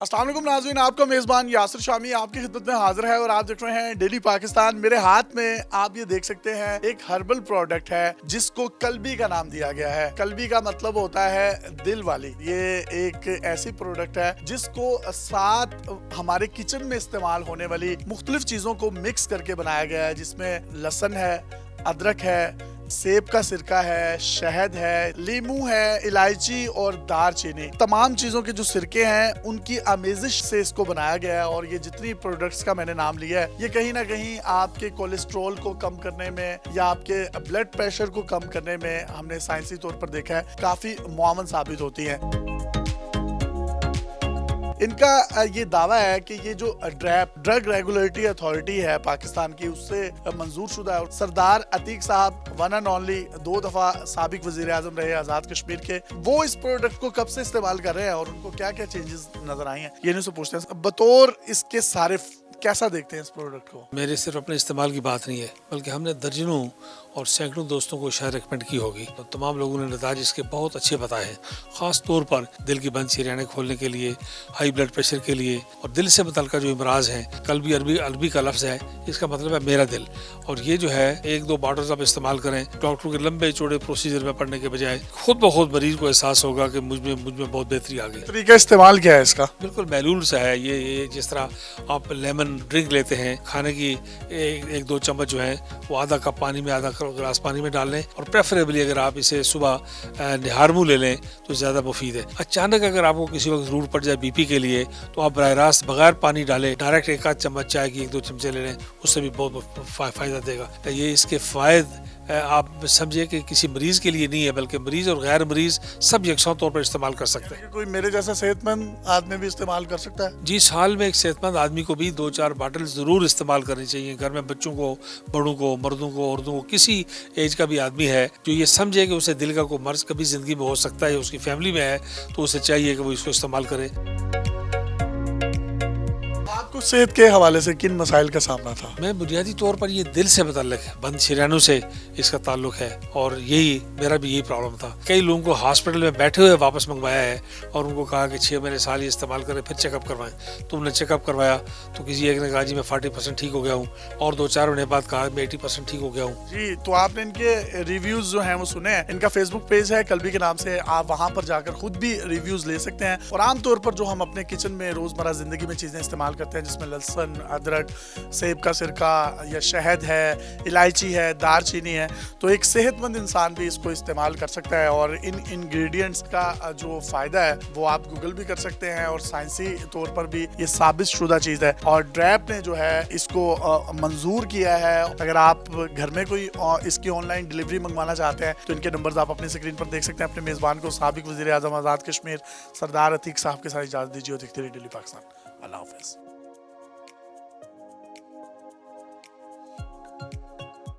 अस्सलाम वालेकुम नाज़रीन, आपका मेज़बान यासिर शामी आपकी खिदमत में हाजिर है और आप देख रहे हैं डेली पाकिस्तान। मेरे हाथ में आप ये देख सकते हैं एक हर्बल प्रोडक्ट है जिसको कल्बी का नाम दिया गया है। कल्बी का मतलब होता है दिल वाली। ये एक ऐसी प्रोडक्ट है जिसको साथ हमारे किचन में इस्तेमाल होने वाली मुख्तलिफ चीज़ों को मिक्स करके बनाया गया है, जिसमें लहसुन है, अदरक है, सेब का सिरका है, शहद है, लीमू है, इलायची और दारचीनी। तमाम चीज़ों के जो सिरके हैं उनकी आमेजिश से इसको बनाया गया है। और ये जितनी प्रोडक्ट्स का मैंने नाम लिया है ये कहीं ना कहीं आपके कोलेस्ट्रॉल को कम करने में या आपके ब्लड प्रेशर को कम करने में हमने साइंसी तौर पर देखा है काफ़ी मुआवन साबित होती हैं। इनका ये दावा है कि ये जो ड्रग रेगुलेटरी अथॉरिटी है पाकिस्तान की, उससे मंजूर शुदा है। सरदार अतीक साहब वन एंड ओनली 2 दफा साबिक वजीर आजम रहे आजाद कश्मीर के, वो इस प्रोडक्ट को कब से इस्तेमाल कर रहे हैं और उनको क्या क्या चेंजेस नजर आए हैं, ये इनसे पूछते हैं। बतौर इसके सारिफ कैसा देखते हैं इस प्रोडक्ट को? मेरे सिर्फ अपने इस्तेमाल की बात नहीं है, बल्कि हमने दर्जनों और सैकड़ों दोस्तों को शायद रिकमेंड की होगी। तो तमाम लोगों ने नताज इसके बहुत अच्छे बताए हैं, ख़ास तौर पर दिल की बंद शरीयाने खोलने के लिए, हाई ब्लड प्रेशर के लिए और दिल से मुतल्लिक़ जो इमराज हैं। कल्बी अरबी का लफ्ज़ है, इसका मतलब है मेरा दिल। और ये जो है 1-2 बॉटल्स आप इस्तेमाल करें, डॉक्टर के लंबे चौड़े प्रोसीजर में पढ़ने के बजाय खुद ब खुद मरीज को एहसास होगा कि मुझ में बहुत बेहतरी आ गई। तरीका इस्तेमाल क्या है इसका? बिल्कुल महलूल सा है ये जिस तरह आप लेमन ड्रिंक लेते हैं, खाने की 1-2 चम्मच जो है वो आधा कप पानी में, आधा गिलास पानी में डाल लें। और प्रेफरेबली अगर आप इसे सुबह निहार मुँह ले लें तो ज़्यादा मुफीद है। अचानक अगर आपको किसी वक्त ज़रूरत पड़ जाए बीपी के लिए तो आप बराह रास्त बगैर पानी डाले डायरेक्ट 1 आध चम्मच चाय की 1-2 चमचे ले लें, उससे भी बहुत फ़ायदा देगा। ये इसके फ़ायदे आप समझिए कि किसी मरीज़ के लिए नहीं है, बल्कि मरीज़ और गैर मरीज़ सब यकसा तौर पर इस्तेमाल कर सकते हैं। कोई मेरे जैसा सेहतमंद आदमी भी इस्तेमाल कर सकता है? जी, साल में एक सेहतमंद आदमी को भी 2-4 बॉटल ज़रूर इस्तेमाल करनी चाहिए। घर में बच्चों को, बड़ों को, मर्दों को, औरतों को, किसी एज का भी आदमी है जो ये समझे कि उसे दिल का कोई मर्ज कभी ज़िंदगी में हो सकता है, उसकी फैमिली में है, तो उसे चाहिए कि वो इसको इस्तेमाल करे। आपको सेहत के हवाले से किन मसाइल का सामना था? मैं बुनियादी तौर पर ये दिल से मुतल्लिक़ है, बंद शरीयानों से इसका ताल्लुक है और मेरा भी यही प्रॉब्लम था। कई लोगों को हॉस्पिटल में बैठे हुए वापस मंगवाया है और उनको कहा कि 6 महीने साल ये इस्तेमाल करें फिर चेकअप करवाएं। तो उन्होंने चेकअप करवाया तो किसी एक ने कहा जी मैं 40% ठीक हो गया हूँ, और 2-4 महीने बाद कहा मैं 80% ठीक हो गया हूँ। जी, तो आपने इनके रिव्यूज जो हैं वो सुने हैं। इनका फेसबुक पेज है कल्बी के नाम से, आप वहाँ पर जाकर खुद भी रिव्यूज ले सकते हैं। और आमतौर पर जो हम अपने किचन में रोज़मर्रा ज़िंदगी में चीज़ें इस्तेमाल करते हैं, जिसमें लहसुन, अदरक, सेब का सिरका या शहद है, इलायची है, दारचीनी है, तो एक सेहतमंद इंसान भी इसको इस्तेमाल कर सकता है। और इन इंग्रेडिएंट्स का जो फ़ायदा है वो आप गूगल भी कर सकते हैं और साइंसी तौर पर भी ये साबित शुदा चीज़ है। और ड्रैप ने जो है इसको मंजूर किया है। अगर आप घर में कोई इसकी ऑनलाइन डिलीवरी मंगवाना चाहते हैं तो इनके नंबर्स आप अपनी स्क्रीन पर देख सकते हैं। अपने मेज़बान को साबिक वज़ीर आज़म आज़ाद कश्मीर सरदार अतीक साहब के साथ इजाज़त दीजिए और देखते रहिए डेली पाकिस्तान। अल्लाह हाफ़िज़।